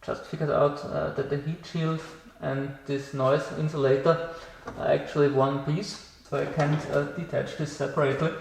Just figured out that the heat shield and this noise insulator are actually one piece, so I can't detach this separately.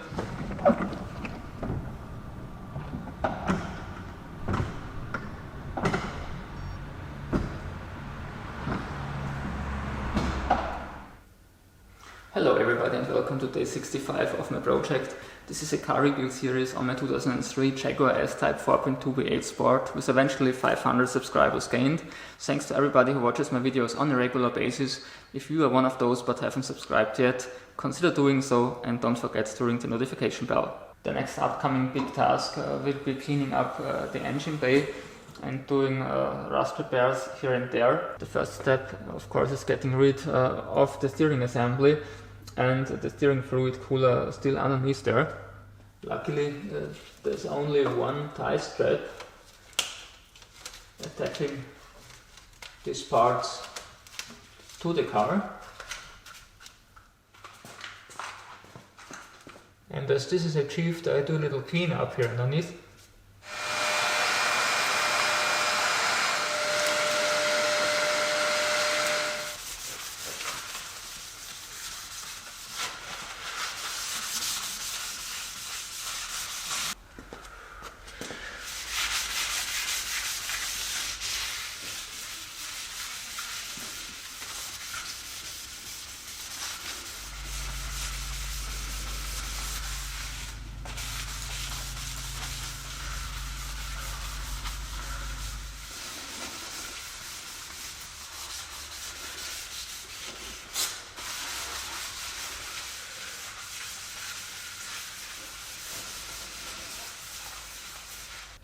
Hello everybody and welcome to day 65 of my project. This is a car rebuild series on my 2003 Jaguar S-Type 4.2 V8 Sport with eventually 500 subscribers gained. Thanks to everybody who watches my videos on a regular basis. If you are one of those but haven't subscribed yet, consider doing so and don't forget to ring the notification bell. The next upcoming big task will be cleaning up the engine bay and doing rust repairs here and there. The first step, of course, is getting rid of the steering assembly and the steering fluid cooler still underneath there. Luckily, there's only one tie strap attaching these parts to the car. And as this is achieved, I do a little cleanup here underneath.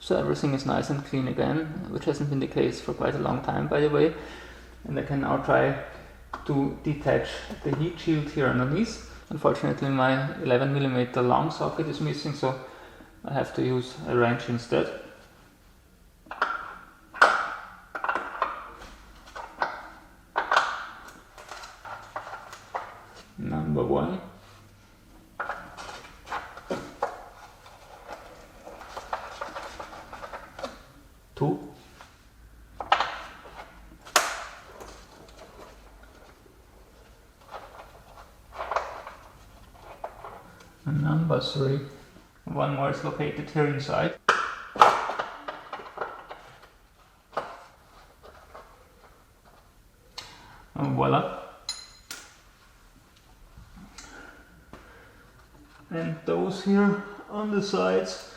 So everything is nice and clean again, which hasn't been the case for quite a long time, by the way. And I can now try to detach the heat shield here underneath. Unfortunately my 11mm long socket is missing, so I have to use a wrench instead. Number 1. And number 3. One more is located here inside. And voila. And those here on the sides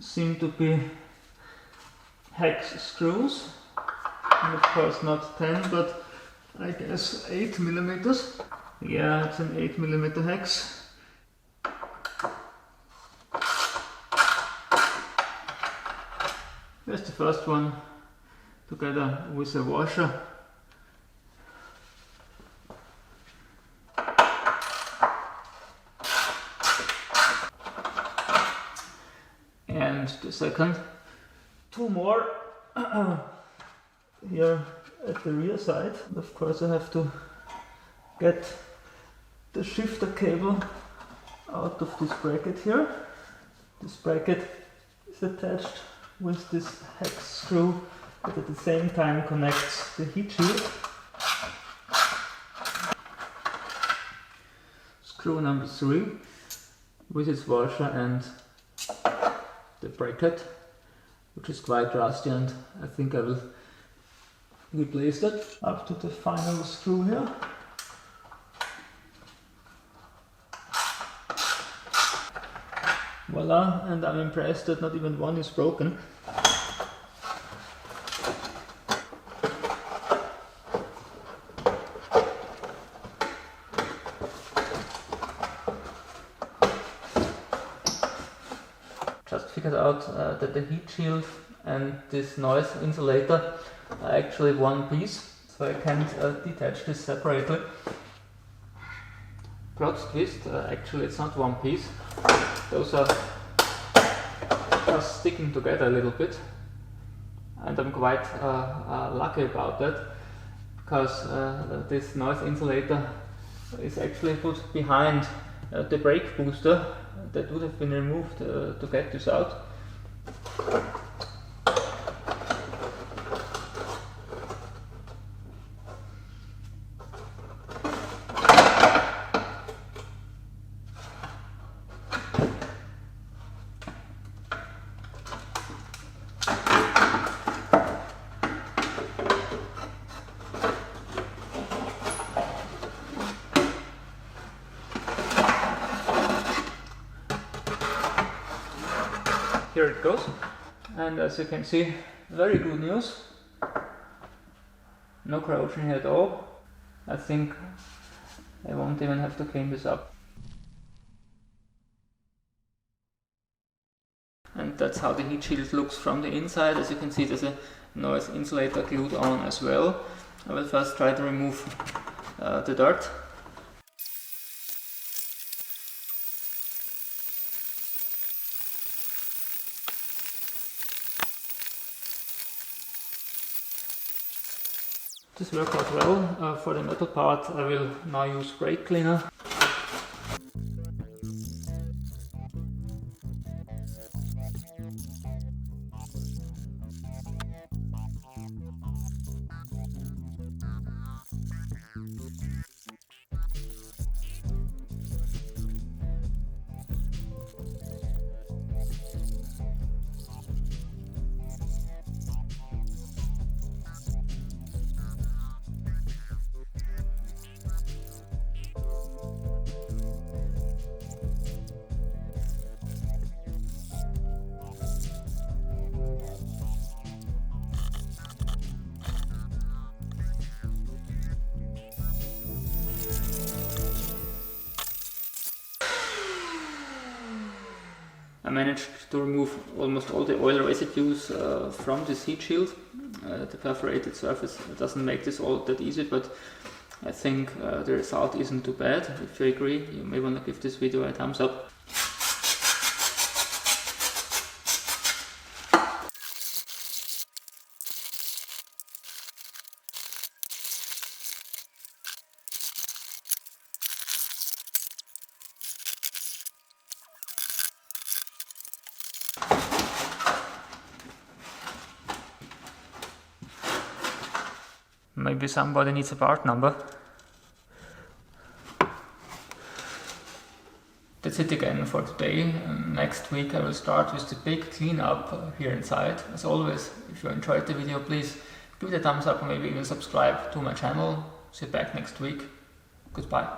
seem to be hex screws. And of course not 10, but I guess 8mm. Yeah, it's an 8mm hex. There's the first one, together with a washer. And the second. 2 more here at the rear side. Of course I have to get the shifter cable out of this bracket here. This bracket is attached with this hex screw that at the same time connects the heat shield. Screw number 3 with its washer and the bracket, which is quite rusty, and I think I will replace that. Up to the final screw here. Voila, and I'm impressed that not even one is broken. Just figured out that the heat shield and this noise insulator are actually one piece, so I can't detach this separately. Plot twist, actually it's not one piece. Those are just sticking together a little bit, and I'm quite lucky about that, because this noise insulator is actually put behind the brake booster that would have been removed to get this out. goes. And as you can see, very good news. No corrosion here at all. I think I won't even have to clean this up. And that's how the heat shield looks from the inside. As you can see, there's a noise insulator glued on as well. I will first try to remove the dirt. This worked out well. For the metal part I will now use brake cleaner. I managed to remove almost all the oil residues from this heat shield. The perforated surface doesn't make this all that easy, but I think the result isn't too bad. If you agree, you may want to give this video a thumbs up. Maybe somebody needs a part number. That's it again for today. Next week I will start with the big cleanup here inside. As always, if you enjoyed the video, please give it a thumbs up or maybe even subscribe to my channel. See you back next week. Goodbye.